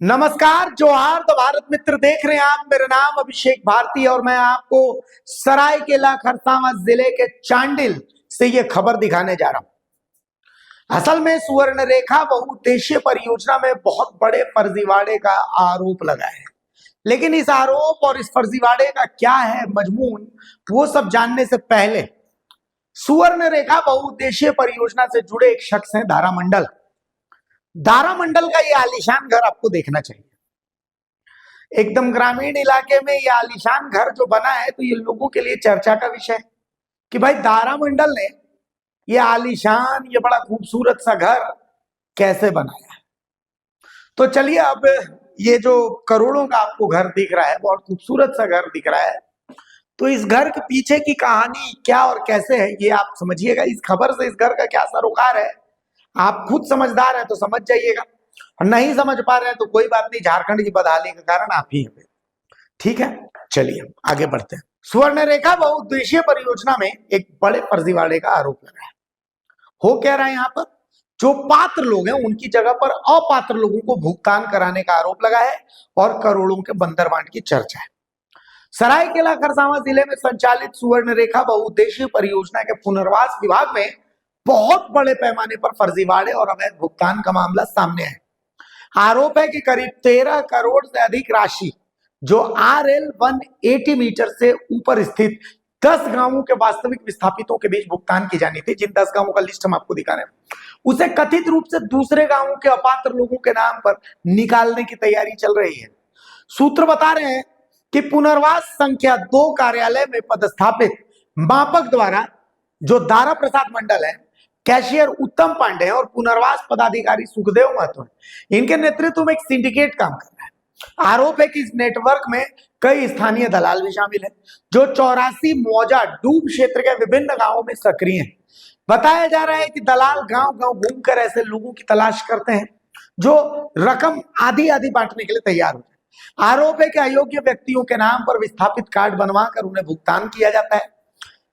नमस्कार, जोहार। तो भारत मित्र देख रहे हैं आप। मेरा नाम अभिषेक भारती और मैं आपको सरायकेला खरसावां जिले के चांडिल से ये खबर दिखाने जा रहा हूं। असल में सुवर्णरेखा बहुउद्देशीय परियोजना में बहुत बड़े फर्जीवाड़े का आरोप लगा है, लेकिन इस आरोप और इस फर्जीवाड़े का क्या है मजमून, वो सब जानने से पहले सुवर्णरेखा बहुउद्देशीय परियोजना से जुड़े एक शख्स हैं दारामंडल। दारामंडल का ये आलीशान घर आपको देखना चाहिए। एकदम ग्रामीण इलाके में ये आलीशान घर जो बना है, तो ये लोगों के लिए चर्चा का विषय है कि भाई दारामंडल ने ये आलीशान, ये बड़ा खूबसूरत सा घर कैसे बनाया। तो चलिए, अब ये जो करोड़ों का आपको घर दिख रहा है, बहुत खूबसूरत सा घर दिख रहा है, तो इस घर के पीछे की कहानी क्या और कैसे है ये आप समझिएगा। इस खबर से इस घर का क्या सरोकार है, आप खुद समझदार हैं तो समझ जाइएगा, और नहीं समझ पा रहे हैं तो कोई बात नहीं, झारखंड की बदहाली का कारण आप ही हैं। ठीक है, चलिए आगे बढ़ते हैं। सुवर्णरेखा बहुउद्देशीय परियोजना में एक बड़े फर्जीवाड़े का आरोप लगा है। हो क्या रहा है यहाँ पर, जो पात्र लोग हैं उनकी जगह पर अपात्र लोगों को भुगतान कराने का आरोप लगा है और करोड़ों के बंदरबांट की चर्चा है। सरायकेला खरसावां जिले में संचालित सुवर्णरेखा बहुउद्देशीय परियोजना के पुनर्वास विभाग में बहुत बड़े पैमाने पर फर्जीवाड़े और अवैध भुगतान का मामला सामने है। आरोप है कि करीब 13 करोड़ से अधिक राशि जो RL 180 मीटर से ऊपर स्थित 10 गांवों के वास्तविक विस्थापितों के बीच भुगतान की जानी थी। जिन 10 गांवों का लिस्ट हम आपको दिखा रहे हैं, उसे कथित रूप से दूसरे गांवों के अपात्र लोगों के नाम पर निकालने की तैयारी चल रही है। सूत्र बता रहे हैं कि पुनर्वास संख्या 2 कार्यालय में पदस्थापित मापक द्वारा, जो दारा प्रसाद मंडल है, कैशियर उत्तम पांडे और पुनर्वास पदाधिकारी सुखदेव महतो है, इनके नेतृत्व में एक सिंडिकेट काम कर रहा है। आरोप है कि इस नेटवर्क में कई स्थानीय दलाल भी शामिल हैं, जो 84 मौजा डूब क्षेत्र के विभिन्न गांवों में सक्रिय हैं। बताया जा रहा है कि दलाल गांव गांव घूमकर ऐसे लोगों की तलाश करते हैं जो रकम आधी आधी बांटने के लिए तैयार होते हैं। आरोप है कि अयोग्य व्यक्तियों के नाम पर विस्थापित कार्ड बनवाकर उन्हें भुगतान किया जाता है।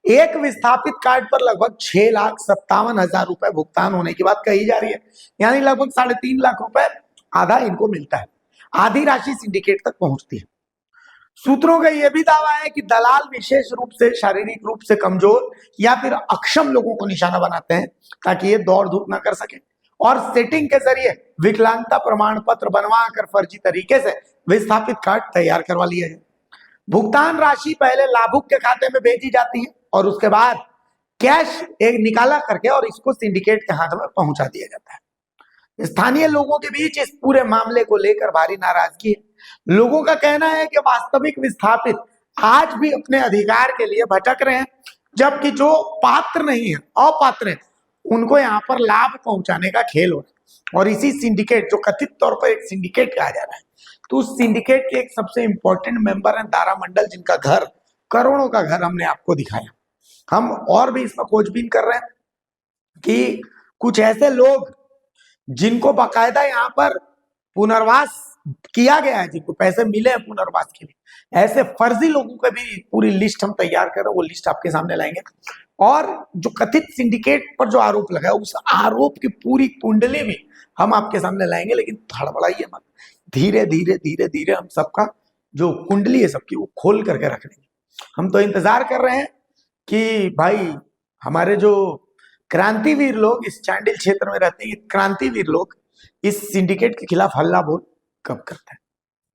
एक विस्थापित कार्ड पर लगभग 6,57,000 रुपए भुगतान होने की बात कही जा रही है, यानी लगभग 3.5 लाख रुपए आधा इनको मिलता है। आधी राशि सिंडिकेट तक पहुंचती है। सूत्रों का यह भी दावा है कि दलाल विशेष रूप से शारीरिक रूप से कमजोर या फिर अक्षम लोगों को निशाना बनाते हैं ताकि ये दौड़ धूप ना कर सके, और सेटिंग के जरिए विकलांगता प्रमाण पत्र बनवा कर फर्जी तरीके से विस्थापित कार्ड तैयार करवा लिया है। भुगतान राशि पहले लाभुक के खाते में भेजी जाती है और उसके बाद कैश एक निकाला करके और इसको सिंडिकेट के हाथ में पहुंचा दिया जाता है। स्थानीय लोगों के बीच इस पूरे मामले को लेकर भारी नाराजगी है। लोगों का कहना है कि वास्तविक विस्थापित आज भी अपने अधिकार के लिए भटक रहे हैं, जबकि जो पात्र नहीं है, अपात्र हैं, उनको यहाँ पर लाभ पहुंचाने का खेल हो रहा है। और इसी सिंडिकेट, जो कथित तौर पर एक सिंडिकेट कहा जा रहा है, तो उस सिंडिकेट के एक सबसे इंपॉर्टेंट मेंबर है दारामंडल, जिनका घर, करोड़ों का घर हमने आपको दिखाया। हम और भी इसमें खोजबीन कर रहे हैं कि कुछ ऐसे लोग जिनको बाकायदा यहाँ पर पुनर्वास किया गया है, जिनको पैसे मिले हैं पुनर्वास के लिए, ऐसे फर्जी लोगों का भी पूरी लिस्ट हम तैयार कर रहे हैं। वो लिस्ट आपके सामने लाएंगे, और जो कथित सिंडिकेट पर जो आरोप लगा है, उस आरोप की पूरी कुंडली भी हम आपके सामने लाएंगे। लेकिन हड़बड़ाइए मत, धीरे धीरे धीरे धीरे हम सबका जो कुंडली है सबकी, वो खोल करके रख लेंगे। हम तो इंतजार कर रहे हैं कि भाई हमारे जो क्रांतिवीर लोग इस चांडिल क्षेत्र में रहते हैं, क्रांतिवीर लोग इस सिंडिकेट के खिलाफ हल्ला बोल कब करते हैं।